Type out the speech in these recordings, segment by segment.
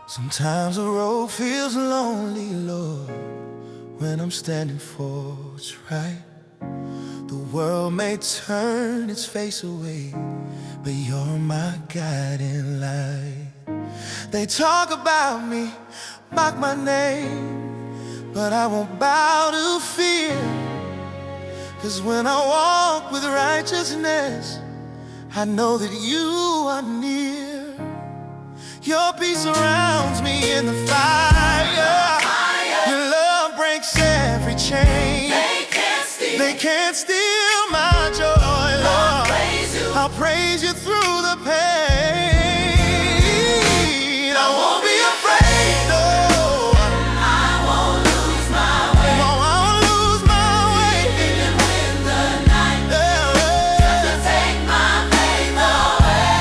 Sometimes the road feels lonely, Lord, when I'm standing for what's right. The world may turn its face away, but you're my guiding light. They talk about me, mock my name, but I won't bow to fear. 'Cause when I walk with righteousness, I know that you are near. Your peace surrounds me in the fire. Your love breaks every chain. They can't steal my joy, Lord. I'll praise you through the pain. I won't be afraid, no. I won't lose my way. No, I won't lose my way. Even when the night tries to take my faith away.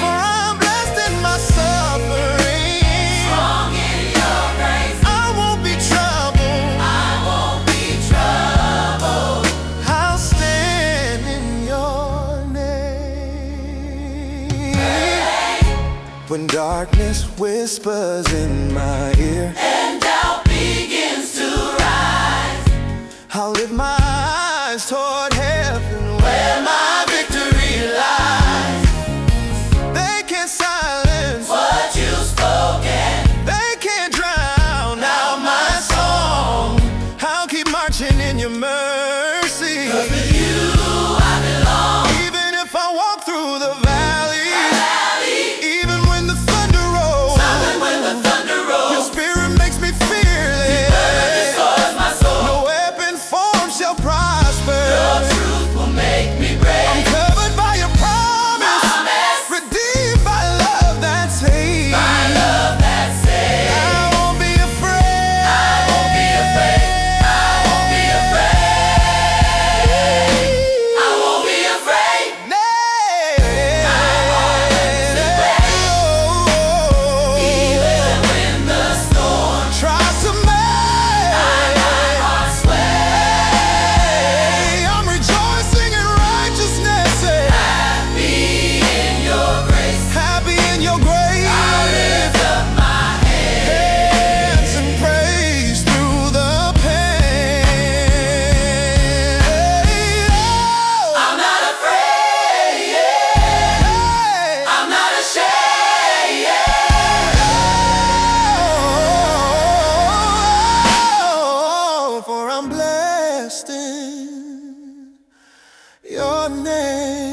For I'm blessed in my suffering. Strong in your grace. I won't be troubled. I won't be troubled. I'll stand in your name. When darkness whispers in my ear And doubt begins to rise, I'll lift my eyes toward heaven where my victory lies. They can't silence what you've spoken. They can't drown out my song. I'll keep marching in your mercy. 'Cause with you I belong. Even if I walk through the valley, even when the thunder Even when the rolls, thunder your rolls, spirit makes me fearless. restores my soul. No weapon formed shall prosper. Your truth will make me brave. I'm covered by your promise, Promise. redeemed by love that saves. My love that saves. I won't be afraid. I won't be afraid. I won't be afraid. I won't be afraid. Even when the storm Tries to make my heart sway. I'm rejoicing in righteousness, Happy in your grace. happy in your grace. I lift up my Hands and praise through the pain. I'm not afraid. I'm not ashamed. For I'm blessed in your name.